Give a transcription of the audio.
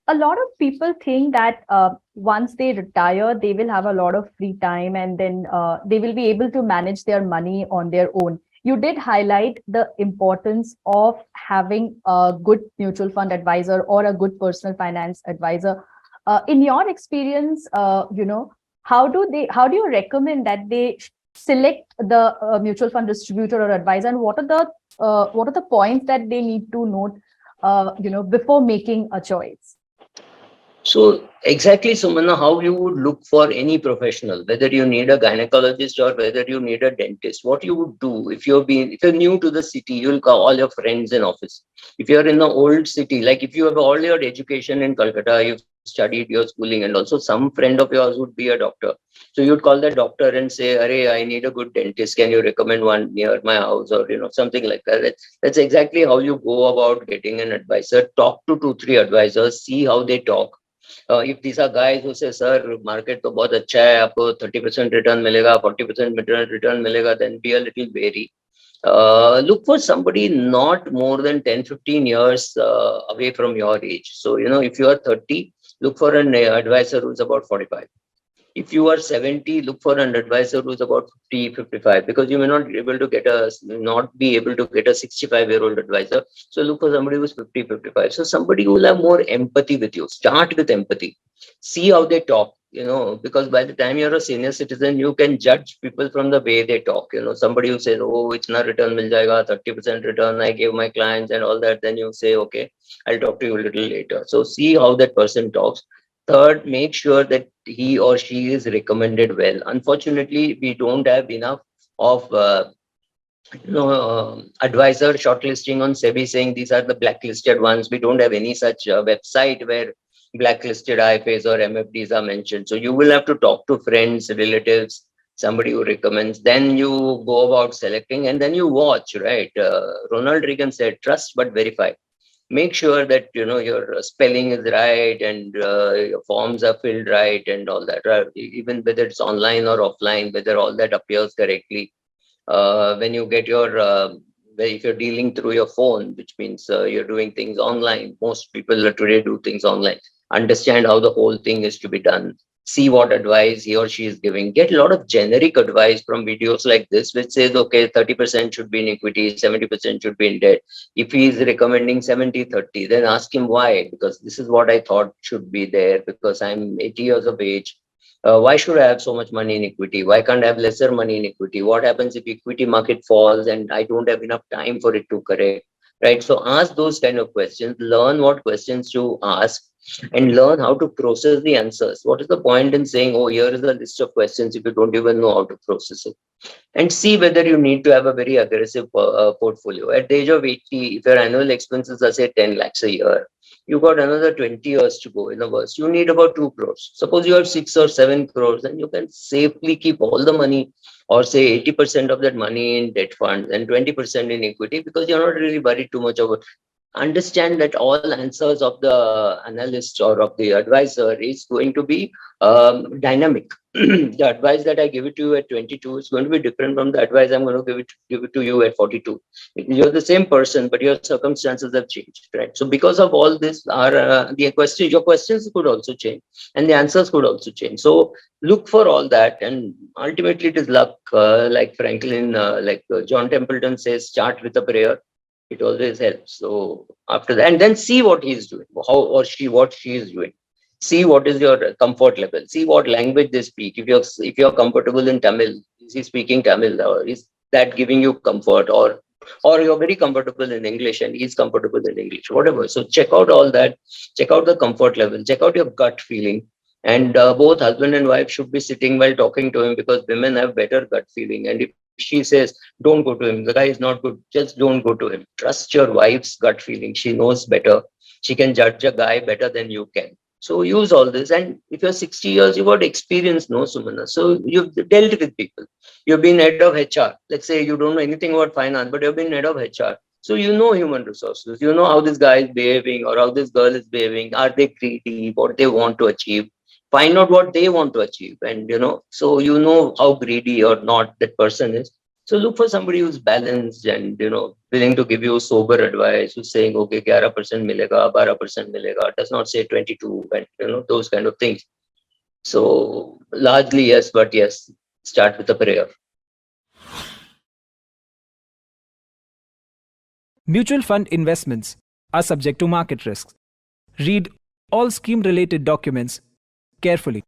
a lot of people think that once they retire, they will have a lot of free time, and then they will be able to manage their money on their own. You did highlight the importance of having a good mutual fund advisor or a good personal finance advisor. In your experience, how do you recommend that they select the mutual fund distributor or advisor, and what are the points that they need to note, before making a choice? So exactly, Sumana, how you would look for any professional, whether you need a gynecologist or whether you need a dentist, what you would do if you're new to the city, you'll call all your friends in office. If you're in the old city, like if you have all your education in Calcutta, you've studied your schooling, and also some friend of yours would be a doctor. So you'd call that doctor and say, "Arey, I need a good dentist. Can you recommend one near my house?" Or something like that. That's exactly how you go about getting an advisor. Talk to two, three advisors, see how they talk. If these are guys who say, sir, market तो बहुत अच्छा है, आपको 30% return मिलेगा, 40% return मिलेगा, then be a little wary. Look for somebody not more than 10-15 years away from your age. So if you are 30, look for an advisor who's about 45. If you are 70, look for an advisor who's about 50-55, because you may not be able to get a 65-year-old advisor. So look for somebody who's 50-55. So somebody who will have more empathy with you. Start with empathy. See how they talk, because by the time you're a senior citizen, you can judge people from the way they talk. Somebody who says, oh, it's not return mil jayega, 30% return I gave my clients and all that, then you say, okay, I'll talk to you a little later. So see how that person talks. Third, make sure that he or she is recommended well. Unfortunately, we don't have enough of advisor shortlisting on SEBI saying these are the blacklisted ones. We don't have any such website where blacklisted IFAs or MFDs are mentioned. So you will have to talk to friends, relatives, somebody who recommends. Then you go about selecting, and then you watch, right? Ronald Reagan said, trust but verify. Make sure that your spelling is right, and your forms are filled right, and all that, right? Even whether it's online or offline, whether all that appears correctly. When you get your if you're dealing through your phone, which means you're doing things online, most people today do things online. Understand how the whole thing is to be done. See what advice he or she is giving. Get a lot of generic advice from videos like this, which says, okay, 30% should be in equity, 70% should be in debt. If he is recommending 70-30, then ask him why, because this is what I thought should be there, because I'm 80 years of age. Why should I have so much money in equity? Why can't I have lesser money in equity? What happens if equity market falls and I don't have enough time for it to correct? Right. So ask those kind of questions, learn what questions to ask, and learn how to process the answers. What is the point in saying, oh, here is a list of questions if you don't even know how to process it? And see whether you need to have a very aggressive portfolio. At the age of 80, if your annual expenses are say 10 lakhs a year, you got another 20 years to go. In the worst, you need about 2 crores. Suppose you have 6 or 7 crores, and you can safely keep all the money, or say 80% of that money in debt funds and 20% in equity, because you're not really worried too much about. Understand that all answers of the analyst or of the advisor is going to be dynamic. The advice that I give it to you at 22 is going to be different from the advice I'm going to give it to you at 42. You're the same person, but your circumstances have changed, right? So because of all this, your questions could also change, and the answers could also change. So look for all that, and ultimately it is luck. Like Franklin, John Templeton says, start with a prayer. It always helps. So after that, and then see what he's doing, what she is doing. See what is your comfort level. See what language they speak. If you're comfortable in Tamil, is he speaking Tamil, or is that giving you comfort, or you're very comfortable in English and he's comfortable in English, whatever. So check out all that. Check out the comfort level. Check out your gut feeling. And both husband and wife should be sitting while talking to him, because women have better gut feeling. And if she says, don't go to him, the guy is not good, just don't go to him. Trust your wife's gut feeling. She knows better. She can judge a guy better than you can. So use all this. And if you're 60 years, you've got experience, no, Sumana. So you've dealt with people. You've been head of HR. Let's say you don't know anything about finance, but you've been head of HR. So you know human resources. You know how this guy is behaving or how this girl is behaving. Are they greedy? What they want to achieve? Find out what they want to achieve. And so you know how greedy or not that person is. So look for somebody who's balanced and willing to give you sober advice, who's saying, okay, 11% milega, 12% milega, does not say 22 and those kind of things. So largely yes, but yes, start with a prayer. Mutual fund investments are subject to market risks. Read all scheme related documents carefully.